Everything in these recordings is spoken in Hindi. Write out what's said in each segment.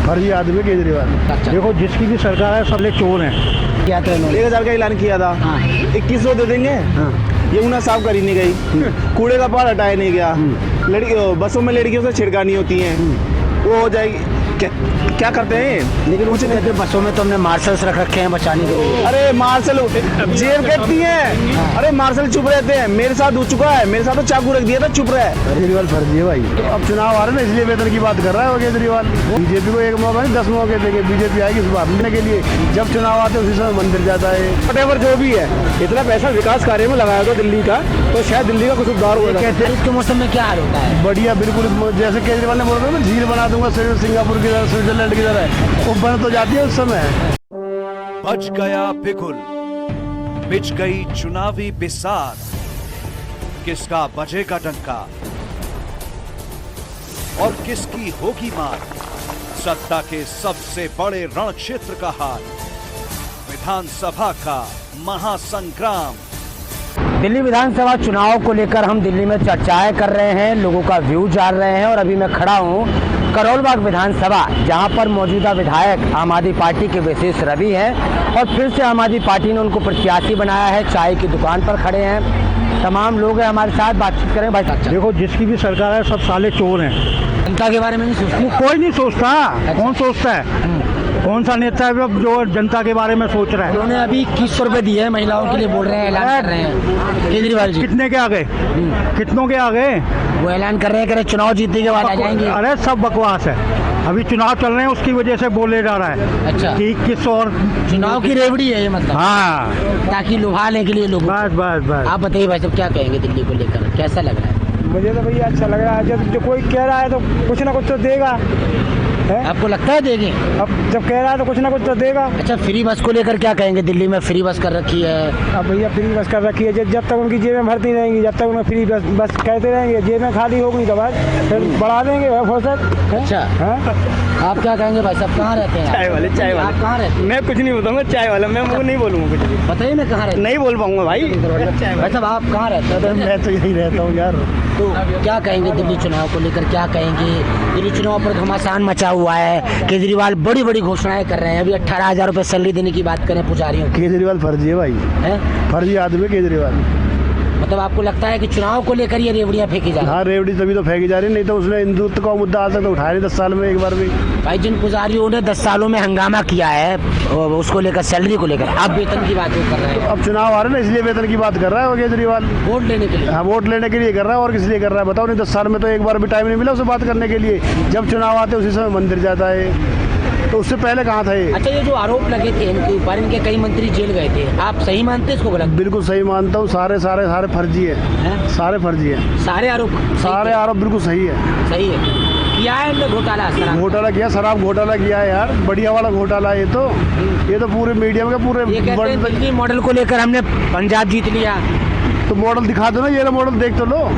फर्जी आदमी केजरीवाल। देखो जिसकी भी सरकार है सब लोग चोर हैं। क्या था इन्होंने? 1000 का ऐलान किया था, 2100 दे देंगे। यमुना साफ करी नहीं गई, कूड़े का पहाड़ हटाया नहीं गया, लड़की बसों में लड़कियों से छिड़कानी होती है, वो हो जाएगी। क्या करते हैं? लेकिन मुझे कहते हैं बसों में तो हमने मार्शल्स रख रखे हैं बचाने के लिए। अरे मार्शल जेब कटती है, अरे मार्शल चुप रहते हैं। मेरे साथ हो चुका है, मेरे साथ तो चाकू रख दिया था, चुप रहा है। केजरीवाल फर्जी है भाई। तो अब चुनाव आ रहे ना, इसलिए वेतन की बात कर रहा है वो केजरीवाल। बीजेपी को एक मौका नहीं 10 मौके देंगे, बीजेपी आएगी इस बार लेने के लिए। जब चुनाव आते उसी समय मंदिर जाता है। वटेवर जो भी है, इतना पैसा विकास कार्य में लगाया था दिल्ली का, तो शायद दिल्ली का कुछ सुधार हुआ। कहते हैं इसके मौसम में क्या हाल होता है? बढ़िया, बिल्कुल जैसे केजरीवाल ने बोला था ना, झील बना दूंगा सिंगापुर की तरह, स्विट्जरलैंड की तरह, वो बन तो जाती है उस समय। बच गया बिगुल, बिछ गई चुनावी बिसात, किसका बजेगा डंका और किसकी होगी मार। सत्ता के सबसे बड़े रण क्षेत्र का हाल, विधानसभा का महासंग्राम। दिल्ली विधानसभा चुनाव को लेकर हम दिल्ली में चर्चाएं कर रहे हैं, लोगों का व्यू जान रहे हैं। और अभी मैं खड़ा हूं करोलबाग विधानसभा, जहां पर मौजूदा विधायक आम आदमी पार्टी के विशेष रवि हैं और फिर से आम आदमी पार्टी ने उनको प्रत्याशी बनाया है। चाय की दुकान पर खड़े हैं, तमाम लोग हैं हमारे साथ, बातचीत करें। भाई देखो जिसकी भी सरकार है सब साले चोर हैं। जनता के बारे में नहीं सोचते? कोई नहीं सोचता। कौन सोचता है? कौन सा नेता है जो जनता के बारे में सोच रहा है? उन्होंने अभी 2100 रुपए दिए हैं महिलाओं के लिए, बोल रहे हैं, ऐलान कर रहे हैं केजरीवाल जी। कितने के आ गए? कितनों के आ गए? वो ऐलान कर रहे हैं, कह रहे चुनाव जीतने के बाद आ जाएंगे। अरे सब बकवास है, अभी चुनाव चल रहे हैं उसकी वजह से बोले जा रहा है। अच्छा, कि 2100 और चुनाव की रेवड़ी है ये मतलब? हाँ, ताकि लुभाने के लिए लोग। बस बस बस। आप बताइए भाई साहब, क्या कहेंगे दिल्ली को लेकर, कैसा लग रहा है? मुझे तो भैया अच्छा लग रहा है। जब जो कोई कह रहा है तो कुछ ना कुछ तो देगा है? आपको लगता है देंगे? अब जब कह रहा है तो कुछ ना कुछ तो देगा। अच्छा, फ्री बस को लेकर क्या कहेंगे? दिल्ली में फ्री बस कर रखी है। अब भैया फ्री बस कर रखी है, जब तक उनकी जेबें भरती रहेंगी, जब तक उन्हें फ्री बस कहते रहेंगे, जेबें खाली होगी तो बस फिर बढ़ा देंगे फौसत। अच्छा, आप क्या कहेंगे भाई साहब, कहाँ रहते हैं? चाय वाले आप कहाँ रहते हैं? मैं कुछ नहीं बताऊंगा, चाय वाला मैं वो नहीं बोलूँगा कुछ भी। बताइए ना कहाँ रहते नहीं बोल पाऊंगा भाई। भाई साहब, आप कहाँ रहते हैं? मैं तो यही रहता हूँ यार। तो क्या कहेंगे दिल्ली चुनाव को लेकर, क्या कहेंगे? दिल्ली चुनाव पर घमासान मचा हुआ है, केजरीवाल बड़ी बड़ी घोषणाएं कर रहे हैं। अभी 18,000 रुपए सैलरी देने की बात करें पुजारियों की। केजरीवाल फर्जी है भाई, है? फर्जी आदमी है केजरीवाल। मतलब आपको लगता है कि चुनाव को लेकर ये रेवड़ियां फेंकी जा रही हैं? हाँ, रेवड़ी तभी तो फेंकी जा रही, नहीं तो उसने हिंदुत्व का मुद्दा आज तक तो उठाया नहीं 10 साल में एक बार भी। भाई जिन पुजारियों ने 10 सालों में हंगामा किया है उसको लेकर, सैलरी को लेकर, आप वेतन की बात कर रहे हैं। अब चुनाव आ रहे ना, इसलिए वेतन की बात कर रहा है वो केजरीवाल। वोट लेने के लिए? हाँ, वोट लेने के लिए कर रहा है, और किस लिए कर रहा है बताओ? नहीं 10 साल में तो एक बार भी टाइम नहीं मिला उसे बात करने के लिए। जब चुनाव आते उसी समय मंदिर जाता है, तो उससे पहले कहाँ था ये? अच्छा, ये जो आरोप लगे थे इनके ऊपर, इनके कई मंत्री जेल गए थे, आप सही मानते हैं इसको? गलत? बिल्कुल सही मानता हूँ, सारे सारे सारे फर्जी है, सारे फर्जी है, सारे आरोप? सारे आरोप बिल्कुल सही है। सही है। किया है इनने घोटाला? घोटाला किया, शराब घोटाला किया है यार, बढ़िया वाला घोटाला है ये तो पूरे मीडिया में पूरे ये कहते हैं दिल्ली मॉडल को लेकर हमने पंजाब जीत लिया। तो मॉडल दिखा दो ना, ये मॉडल देख तो लो,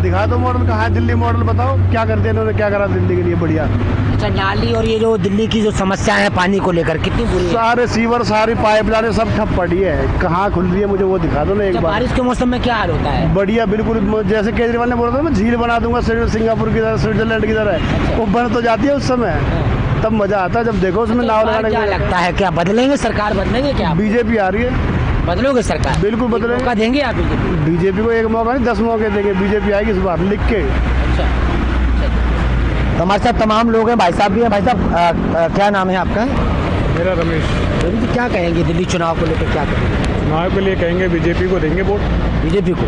दिखा दो मॉडल कहाँ है। दिल्ली मॉडल बताओ क्या करते हैं इन्होंने, क्या करा दिल्ली के लिए बढ़िया। अच्छा, नाली और ये जो दिल्ली की जो समस्याएं हैं पानी को लेकर, कितनी बुरी है? सारे सीवर, सारी पाइपलाइनें सब ठप पड़ी है, कहाँ खुल रही है मुझे वो दिखा दो ना एक बार। बारिश के मौसम में क्या हाल होता है? बढ़िया, बिल्कुल जैसे केजरीवाल ने बोला था, मैं झील बना दूंगा सिंगापुर की तरह, स्विट्जरलैंड की तरह, वो बन तो जाती है उस समय, तब मजा आता है जब देखो उसमें नाव लगाने। क्या लगता है, क्या बदलेंगे? सरकार बदलेंगे क्या? बीजेपी आ रही है। बदलोगे सरकार? बिल्कुल बदलेंगे। मौका देंगे आप बीजेपी को एक मौका नहीं 10 मौके देंगे, बीजेपी आएगी इस बार लिख के। अच्छा, तो हमारे साथ तमाम लोग हैं, भाई साहब भी हैं। भाई साहब, क्या नाम है आपका? मेरा रमेश। तो क्या कहेंगे दिल्ली चुनाव को लेकर, क्या कहेंगे? चुनाव के लिए कहेंगे बीजेपी को देंगे वोट। बीजेपी को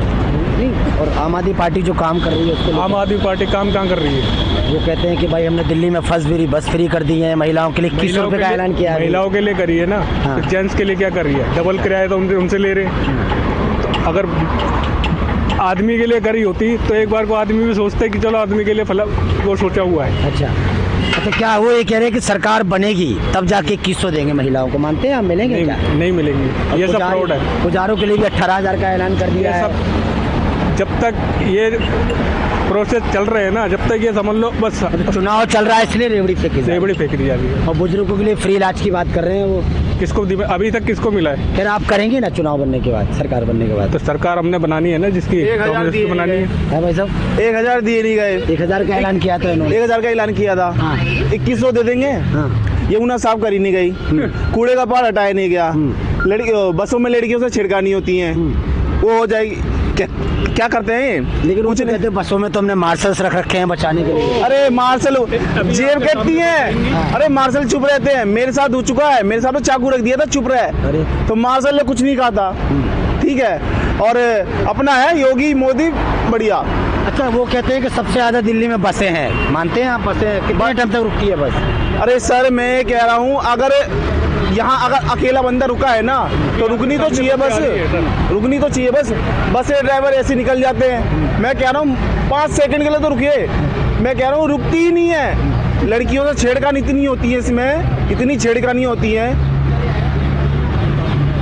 नहीं, और आम आदमी पार्टी जो काम कर रही है उसको? आम आदमी पार्टी काम कहाँ कर रही है? वो कहते हैं कि भाई हमने दिल्ली में बस फ्री कर दी है महिलाओं के लिए, 2100 रुपये का ऐलान किया है। महिलाओं के लिए करी है ना, हाँ। जेंट्स के लिए क्या कर रही है? डबल किराया तो उनसे ले रहे हैं। तो अगर आदमी के लिए करी होती तो एक बार को आदमी भी सोचते कि चलो आदमी के लिए वो सोचा हुआ है। अच्छा, तो क्या वो ये कह रहे हैं कि सरकार बनेगी तब जाके 2100 देंगे महिलाओं को, मानते हैं आप? मिलेंगे नहीं, क्या? नहीं मिलेंगे, ये सब फ्रॉड है। पुजारों के लिए भी 18,000 का ऐलान कर दिया है। जब तक ये प्रोसेस चल रहे हैं ना, जब तक ये समझ लो बस चुनाव चल रहा है इसलिए रेवड़ी फेंकी जा रही रेवड़ी फेंक दी जा रही है। है। और बुजुर्गों के लिए फ्री इलाज की बात कर रहे हैं वो, किसको अभी तक किसको मिला है? फिर आप करेंगे ना चुनाव बनने के बाद, सरकार बनने के बाद? तो सरकार हमने बनानी है ना, जिसकी 1000 कांग्रेस दिए की बनानी है। है भाई साहब, 1000 दिए नहीं गए। 1000 का ऐलान किया था इन्होंने। 1000 का ऐलान किया था, हाँ। 2100 दे देंगे। हाँ। यमुना साफ करी नहीं गई, कूड़े का पहाड़ हटाया नहीं गया, लड़की बसों में लड़कियों से छिड़कानी होती हैं, वो हो जाएगी। क्या करते हैं? लेकिन कुछ कुछ कहते हैं बसों में तो हमने मार्शल्स रख रखे हैं बचाने के लिए। अरे मार्शल जेब कहती है, अरे मार्शल चुप रहते हैं। मेरे साथ हो चुका है, मेरे साथ तो चाकू रख दिया था, चुप रहे। अरे तो मार्शल ने कुछ नहीं कहा था, ठीक है। और अपना है योगी मोदी बढ़िया। अच्छा, वो कहते हैं कि सबसे ज्यादा दिल्ली में बसें हैं, मानते हैं आप? बसें कितने टाइम तक रुकती है बस? अरे सर मैं कह रहा हूँ, अगर यहाँ अगर अकेला बंदा रुका है ना तो रुकनी तो चाहिए बस, रुकनी तो चाहिए बस। बस से ड्राइवर ऐसे निकल जाते हैं। मैं कह रहा हूँ 5 सेकंड के लिए तो रुकिए। मैं कह रहा हूँ रुकती ही नहीं है। लड़कियों से छेड़खानी इतनी होती है, इसमें इतनी छेड़खानी होती है।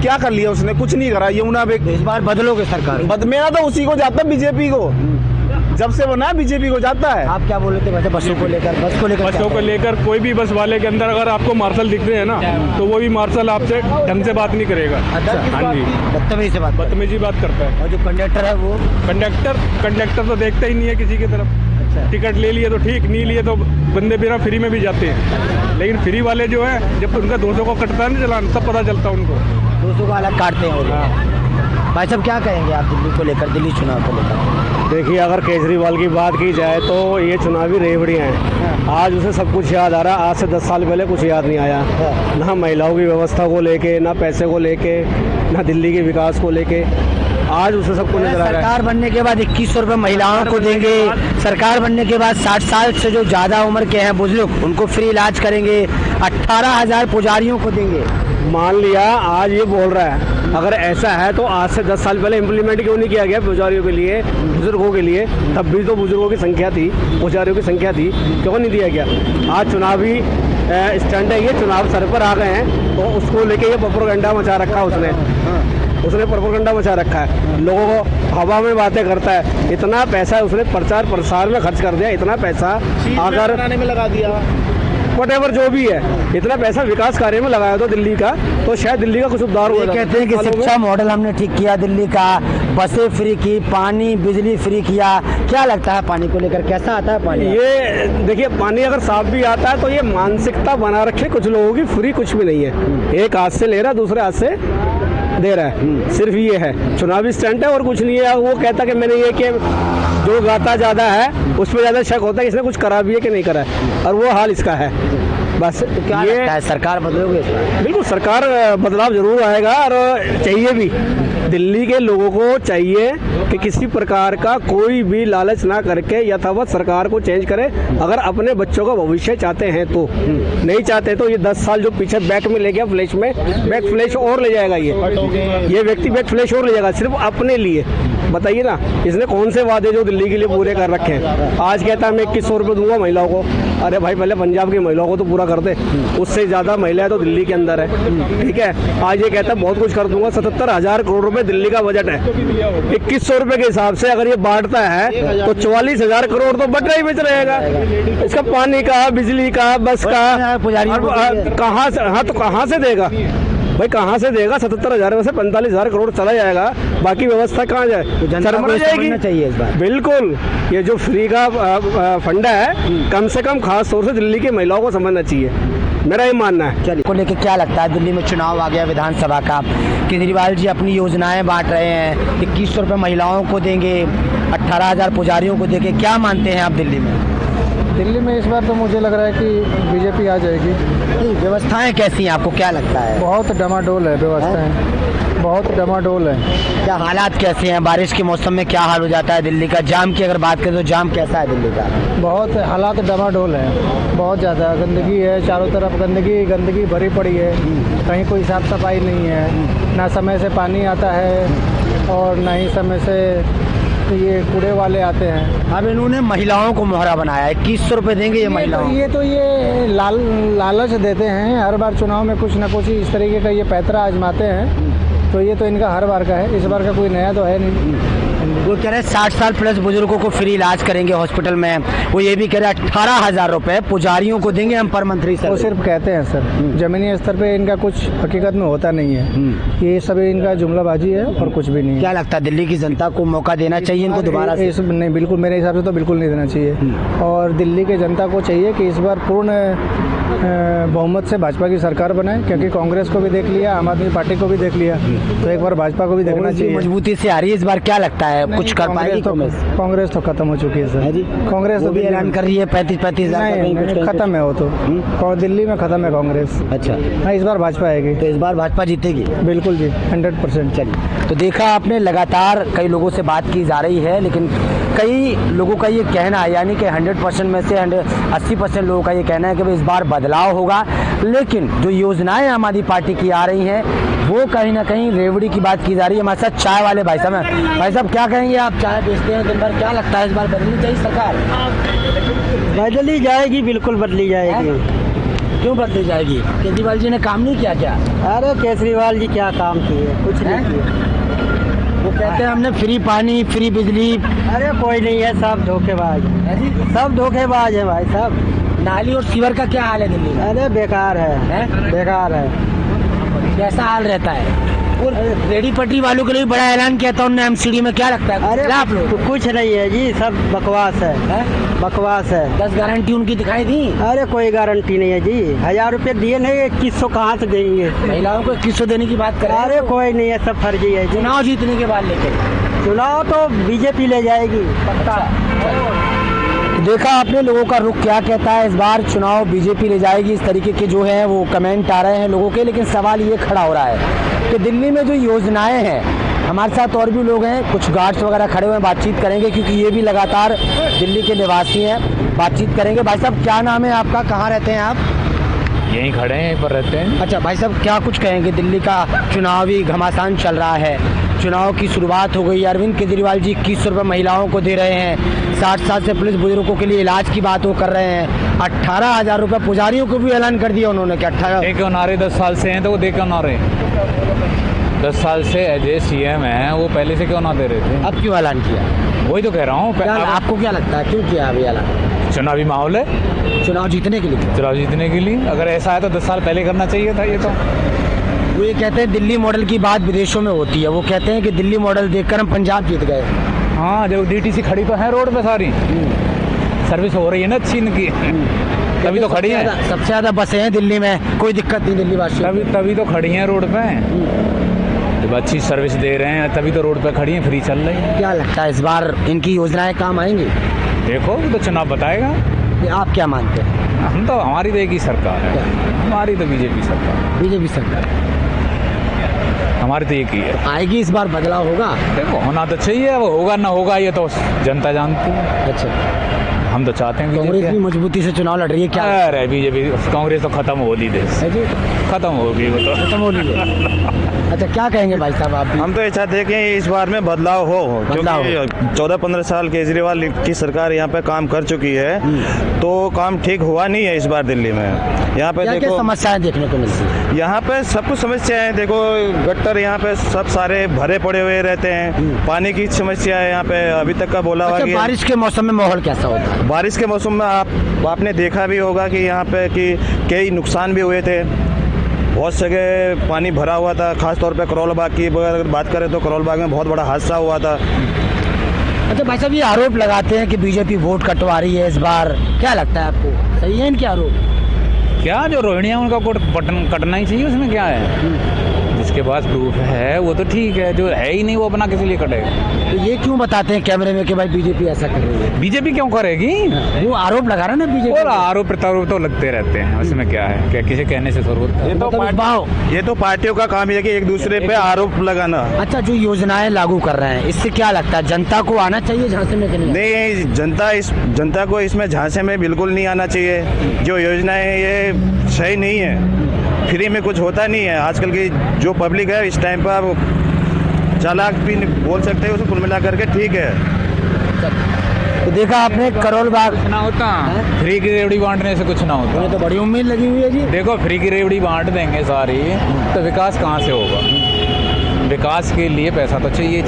क्या कर लिया उसने? कुछ नहीं करा। यमुना पे इस बार बदलोगे सरकार? मेरा तो उसी को जाता है, बीजेपी को। जब से बना बीजेपी को जाता है। आप क्या बोल रहे थे वैसे बसों को लेकर? बस को लेकर बसों को लेकर कोई भी बस वाले के अंदर अगर आपको मार्शल दिख रहे हैं ना, तो वो भी मार्शल आपसे ढंग से बात नहीं करेगा। अच्छा, हाँ जी, बदतमीजी से बात? बदतमीजी बात करता है। और जो कंडक्टर है वो? कंडक्टर तो देखता ही नहीं है किसी की तरफ। अच्छा। टिकट ले लिए तो ठीक, नहीं लिए तो बंदे बिना फ्री में भी जाते हैं। लेकिन फ्री वाले जो है, जब उनका 200 को कटता है ना चालान, तब पता चलता है उनको। 200 को अलग काटते हैं वो लोग। भाई साहब क्या कहेंगे आप दिल्ली को लेकर, दिल्ली चुनाव को लेकर? देखिए, अगर केजरीवाल की बात की जाए तो ये चुनावी रेवड़ियाँ हैं। आज उसे सब कुछ याद आ रहा है, आज से 10 साल पहले कुछ याद नहीं आया। ना महिलाओं की व्यवस्था को लेके, ना पैसे को लेके, ना दिल्ली के विकास को लेके। आज उसे सबको नजर आ रहा है। सरकार बनने के बाद 2100 रुपये महिलाओं को देंगे। सरकार बनने के बाद 60 साल से जो ज़्यादा उम्र के हैं बुजुर्ग, उनको फ्री इलाज करेंगे। 18,000 पुजारियों को देंगे। मान लिया आज ये बोल रहा है, अगर ऐसा है तो आज से 10 साल पहले इम्प्लीमेंट क्यों नहीं किया गया पुजारियों के लिए, बुजुर्गों के लिए? तब भी तो बुजुर्गों की संख्या थी, पुजारियों की संख्या थी, क्यों नहीं दिया गया? आज चुनावी स्टैंड है, ये चुनाव सर पर आ गए हैं तो उसको लेके ये प्रोपेगेंडा मचा रखा उसने प्रोपेगेंडा मचा रखा है। लोगों को हवा में बातें करता है। इतना पैसा उसने प्रचार प्रसार में खर्च कर दिया, इतना पैसा अगर बनाने में लगा दिया, वटेवर जो भी है, इतना पैसा विकास कार्य में लगाया था दिल्ली का, तो शायद दिल्ली का कुछ सुधार हुआ। कहते हैं कि शिक्षा मॉडल हमने ठीक किया दिल्ली का, बसें फ्री की, पानी बिजली फ्री किया। क्या लगता है पानी को लेकर, कैसा आता है पानी? ये देखिए, पानी अगर साफ भी आता है तो ये मानसिकता बना रखे कुछ लोगों की, फ्री कुछ भी नहीं है। एक हाथ से ले रहा है, दूसरे हाथ से दे रहा है। सिर्फ ये है, चुनावी स्टंट है और कुछ नहीं है। वो कहता कि मैंने ये कि जो गाता ज़्यादा है उस पर ज़्यादा शक होता है कि इसने कुछ करा भी है कि नहीं करा है, और वो हाल इसका है बस। तो क्या ये लगता है सरकार बदलोगे? बिल्कुल सरकार बदलाव जरूर आएगा, और चाहिए भी। दिल्ली के लोगों को चाहिए कि किसी प्रकार का कोई भी लालच ना करके यथावत सरकार को चेंज करे। अगर अपने बच्चों का भविष्य चाहते हैं तो, नहीं चाहते तो ये 10 साल जो पीछे बैक में ले गया फ्लैश में, बैक फ्लैश और ले जाएगा ये व्यक्ति, बैक फ्लैश और ले जाएगा सिर्फ अपने लिए। बताइए ना, इसने कौन से वादे जो दिल्ली के लिए पूरे कर रखे हैं? आज कहता है मैं 2100 रुपये दूंगा महिलाओं को। अरे भाई, पहले पंजाब की महिलाओं को तो पूरा कर दे, उससे ज़्यादा महिलाएं तो दिल्ली के अंदर है, ठीक है। आज ये कहता है बहुत कुछ कर दूंगा। 77,000 करोड़ रुपए दिल्ली का बजट है। 2100 रुपये के हिसाब से अगर ये बांटता है तो 44,000 करोड़ तो बट ही बच रहेगा। इसका पानी का, बिजली का, बस का कहाँ से, हाँ तो कहाँ से देगा भाई, कहाँ से देगा? 77,000 में से 45,000 करोड़ चला जाएगा, बाकी व्यवस्था कहाँ जाए? जनता जाएगी चाहिए इस बार। बिल्कुल, ये जो फ्री का फंडा है, कम से कम खास तौर से दिल्ली की महिलाओं को समझना चाहिए, मेरा ये मानना है। चलिए, को लेकर क्या लगता है? दिल्ली में चुनाव आ गया विधानसभा का, केजरीवाल जी अपनी योजनाएं बांट रहे हैं, 2100 रुपये महिलाओं को देंगे, 18,000 पुजारियों को देंगे। क्या मानते हैं आप दिल्ली में? दिल्ली में इस बार तो मुझे लग रहा है कि बीजेपी आ जाएगी। व्यवस्थाएं कैसी हैं, आपको क्या लगता है? बहुत डमाडोल है व्यवस्थाएं, बहुत डमाडोल है। क्या हालात कैसे हैं? बारिश के मौसम में क्या हाल हो जाता है दिल्ली का? जाम की अगर बात करें तो जाम कैसा है दिल्ली का? बहुत हालात डमाडोल है, बहुत ज़्यादा गंदगी है, चारों तरफ गंदगी भरी पड़ी है। कहीं कोई साफ सफाई नहीं है, ना समय से पानी आता है और ना ही समय से ये कूड़े वाले आते हैं। अब इन्होंने महिलाओं को मोहरा बनाया है, 2100 रुपये देंगे ये महिलाओं। ये लालच देते हैं, हर बार चुनाव में कुछ ना कुछ इस तरीके का ये पैतरा आजमाते हैं। तो ये तो इनका हर बार का है, इस बार का कोई नया तो है नहीं। वो कह रहे हैं 60 साल प्लस बुजुर्गों को फ्री इलाज करेंगे हॉस्पिटल में। वो ये भी कह रहे हैं 18,000 रुपए पुजारियों को देंगे हम पर मंथली सर। वो सिर्फ कहते हैं सर, जमीनी स्तर पे इनका कुछ हकीकत में होता नहीं है। ये सभी इनका जुमलाबाजी है और कुछ भी नहीं है। क्या लगता है दिल्ली की जनता को मौका देना चाहिए इनको दोबारा से? नहीं, बिल्कुल मेरे हिसाब से तो बिल्कुल नहीं देना चाहिए। और दिल्ली की जनता को चाहिए कि इस बार पूर्ण बहुमत से भाजपा की सरकार बनाए, क्योंकि कांग्रेस को भी देख लिया, आम आदमी पार्टी को भी देख लिया, तो एक बार भाजपा को भी देखना चाहिए। मजबूती से आ रही है इस बार, क्या लगता है कुछ कर पाएगी कांग्रेस? तो खत्म हो चुकी है सर जी। कांग्रेस तो भी ऐलान कर रही है 35-35 हजार खत्म है वो तो दिल्ली में खत्म है कांग्रेस। अच्छा हाँ, इस बार भाजपा आएगी। तो इस बार भाजपा जीतेगी? बिल्कुल जी, 100%। चलिए, तो देखा आपने लगातार कई लोगों से बात की जा रही है, लेकिन कई लोगों का ये कहना है, यानी कि 100% में से 80% लोगों का ये कहना है कि भाई इस बार बदलाव होगा। लेकिन जो योजनाएं आम आदमी पार्टी की आ रही हैं वो कहीं ना कहीं रेवड़ी की बात की जा रही है। हमारे साथ चाय वाले भाई साहब हैं। भाई साहब क्या कहेंगे, आप चाय बेचते हैं दिन भर, क्या लगता है इस बार बदलनी चाहिए सरकार? बदली जाएगी, बिल्कुल बदली जाएगी। क्यों बदली जाएगी? केजरीवाल जी ने काम नहीं किया क्या? अरे केजरीवाल जी क्या काम किए? कुछ नहीं किए। वो कहते हैं हमने फ्री पानी, फ्री बिजली। अरे कोई नहीं है, सब धोखेबाज, सब धोखेबाज है भाई साहब। नाली और सीवर का क्या हाल है दिल्ली में? अरे बेकार है, बेकार है। कैसा हाल रहता है? और रेडी पटरी वालों के लिए बड़ा ऐलान किया था उन्होंने एमसीडी में, क्या लगता है? अरे आप लोग कुछ नहीं है जी, सब बकवास है, बकवास है। 10 गारंटी उनकी दिखाई दी? अरे कोई गारंटी नहीं है जी। 1000 रुपये दिए नहीं, 2100 कहाँ से देंगे? महिलाओं को 2100 देने की बात कर रहे हैं। अरे कोई नहीं है, सब फर्जी है। चुनाव जीतने के बाद लेके चुनाव तो बीजेपी ले जाएगी पक्का। देखा आपने लोगों का रुख क्या कहता है, इस बार चुनाव बीजेपी ले जाएगी, इस तरीके के जो है वो कमेंट आ रहे हैं लोगों के। लेकिन सवाल ये खड़ा हो रहा है कि दिल्ली में जो योजनाएं हैं, हमारे साथ और भी लोग हैं, कुछ गार्ड्स वगैरह खड़े हुए हैं, बातचीत करेंगे क्योंकि ये भी लगातार दिल्ली के निवासी हैं, बातचीत करेंगे। भाई साहब क्या नाम है आपका, कहाँ रहते हैं आप? यहीं खड़े हैं, यहीं पर रहते हैं। अच्छा भाई साहब, क्या कुछ कहेंगे? दिल्ली का चुनावी घमासान चल रहा है, चुनाव की शुरुआत हो गई, अरविंद केजरीवाल जी 2100 रुपये महिलाओं को दे रहे हैं, 60 साल से पुलिस बुजुर्गों के लिए इलाज की बात वो कर रहे हैं, 18,000 रुपये पुजारियों को भी ऐलान कर दिया उन्होंने कि 18। दे क्यों ना रहे? 10 साल से हैं तो वो दे क्यों ना रहे? 10 साल से एज सीएम हैं, वो पहले से क्यों ना दे रहे थे? अब क्यों ऐलान किया? वही तो कह रहा हूँ। आपको क्या लगता है क्यों किया अभी ऐलान? चुनावी माहौल है, चुनाव जीतने के लिए। चुनाव जीतने के लिए अगर ऐसा है तो 10 साल पहले करना चाहिए था। ये तो वो ये कहते हैं दिल्ली मॉडल की बात विदेशों में होती है, वो कहते हैं कि दिल्ली मॉडल देखकर हम पंजाब जीत गए। हाँ, जब डीटीसी खड़ी तो है रोड पे, सारी सर्विस हो रही है ना अच्छी इनकी, तभी तो खड़ी है। सबसे ज्यादा बसें हैं दिल्ली में, कोई दिक्कत नहीं दिल्ली वासियों। तभी तो खड़ी हैं रोड पे, जब अच्छी सर्विस दे रहे हैं तभी तो रोड पे खड़ी हैं, फ्री चल रही है। क्या लगता है इस बार इनकी योजनाएं काम आएंगी? देखो तो चुनाव बताएगा। आप क्या मानते हैं? हम तो, हमारी तो एक ही सरकार है, हमारी तो बीजेपी सरकार। बीजेपी सरकार हमारी तो एक ही है। आएगी इस बार, बदलाव होगा? देखो होना तो चाहिए, वो होगा ना होगा ये तो जनता जानती है। अच्छा, हम तो चाहते हैं कांग्रेस भी मजबूती से चुनाव लड़ रही है क्या? अरे बीजेपी, कांग्रेस तो खत्म हो ली, देश खत्म होगी, वो तो खत्म हो रही है। अच्छा, क्या कहेंगे भाई साहब आप भी? हम तो ये चाहते हैं कि इस बार में बदलाव हो, क्योंकि 14-15 साल केजरीवाल की सरकार यहाँ पे काम कर चुकी है, तो काम ठीक हुआ नहीं है इस बार दिल्ली में। यहाँ पे क्या समस्याएं देखने को मिलती है? यहाँ पे सब कुछ समस्या है। देखो गट्टर यहाँ पे सब सारे भरे पड़े हुए रहते हैं, पानी की समस्या है यहाँ पे अभी तक का बोला हुआ। बारिश के मौसम में माहौल कैसा होता है? बारिश के मौसम में आपने देखा भी होगा कि यहाँ पे कि कई नुकसान भी हुए थे, बहुत जगह पानी भरा हुआ था। खास तौर पे करोल बाग की अगर बात करें तो करोल बाग में बहुत बड़ा हादसा हुआ था। अच्छा भाई साहब, ये आरोप लगाते हैं कि बीजेपी वोट कटवा रही है इस बार, क्या लगता है आपको, सही है इनके आरोप? क्या जो रोहिणिया उनका कोट कटना ही चाहिए, उसमें क्या है? जिसके पास प्रूफ है वो तो ठीक है, जो है ही नहीं वो अपना किस लिए कटेगा? तो ये क्यों बताते हैं कैमरे में कि भाई बीजेपी ऐसा कर रही है? बीजेपी क्यों करेगी? वो आरोप लगा रहा है ना बीजेपी। और आरोप प्रत्यारोप तो लगते रहते हैं, उसमें क्या है, क्या किसी कहने से जरूरत है? ये तो पार्टियों का काम है कि एक दूसरे पे आरोप लगाना। अच्छा, जो योजनाएं लागू कर रहे हैं इससे क्या लगता है जनता को आना चाहिए झांसे में? नहीं, जनता को इसमें झांसे में बिल्कुल नहीं आना चाहिए। जो योजनाएं ये सही नहीं है, फ्री में कुछ होता नहीं है। आजकल की जो पब्लिक है इस टाइम पर आप चालाक भी बोल सकते हैं, उसको कुल मिला करके ठीक है। तो देखा आपने करोल बाग ना होता, फ्री की रेवड़ी बांटने से कुछ ना होता। तो बड़ी उम्मीद लगी हुई है जी। देखो फ्री की रेवड़ी बांट देंगे सारी तो विकास कहाँ से होगा? विकास के लिए पैसा तो चाहिए।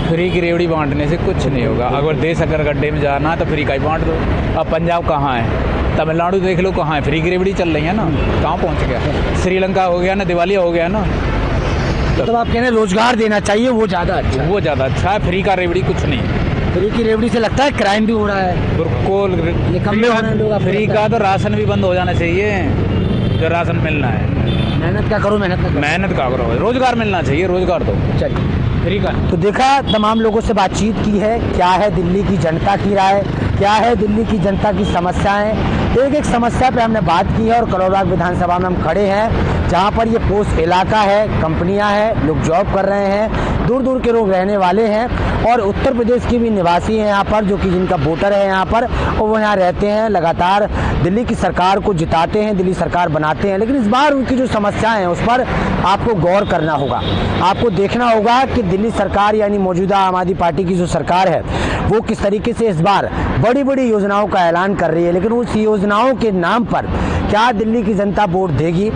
फ्री की रेवड़ी बांटने से कुछ नहीं होगा। अगर देश अगर गड्ढे में जाना है तो फ्री का ही बांट दो। अब पंजाब कहाँ है, तमिलनाडु देख लो कहाँ है, फ्री की रेवड़ी चल रही है ना, कहाँ पहुँच गया। श्रीलंका हो गया ना, दिवालिया हो गया ना। तो आप कह रहे हैं रोजगार देना चाहिए, वो ज़्यादा अच्छा है। वो ज़्यादा अच्छा है, फ्री का रेवड़ी कुछ नहीं। फ्री की रेवड़ी से लगता है क्राइम भी हो रहा है, बिल्कुल। निकम्मे हो रहे हैं लोग। फ्री का तो राशन भी बंद हो जाना चाहिए, जो राशन मिलना है। मेहनत क्या करो, मेहनत क्या करो, रोजगार मिलना चाहिए, रोजगार दो। चलिए, फ्री का। तो देखा, तमाम लोगों से बातचीत की है, क्या है दिल्ली की जनता की राय, क्या है दिल्ली की जनता की समस्याएं। एक एक समस्या पे हमने बात की है और करोल बाग विधानसभा में हम खड़े हैं, जहां पर ये पोस्ट इलाका है, कंपनियां हैं, लोग जॉब कर रहे हैं, दूर दूर के लोग रहने वाले हैं और उत्तर प्रदेश के भी निवासी हैं यहाँ पर, जो कि जिनका वोटर है यहाँ पर, और वो यहाँ रहते हैं, लगातार दिल्ली की सरकार को जिताते हैं, दिल्ली सरकार बनाते हैं। लेकिन इस बार उनकी जो समस्याएं हैं उस पर आपको गौर करना होगा। आपको देखना होगा कि दिल्ली सरकार यानी मौजूदा आम आदमी पार्टी की जो सरकार है वो किस तरीके से इस बार बड़ी बड़ी योजनाओं का ऐलान कर रही है, लेकिन उस योजनाओं के नाम पर क्या दिल्ली की जनता वोट देगी,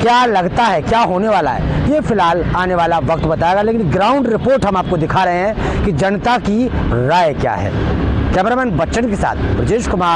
क्या लगता है, क्या होने वाला है, ये फिलहाल आने वाला वक्त बताएगा। लेकिन ग्राउंड रिपोर्ट हम आपको दिखा रहे हैं कि जनता की राय क्या है। कैमरामैन बच्चन के साथ ब्रजेश कुमार।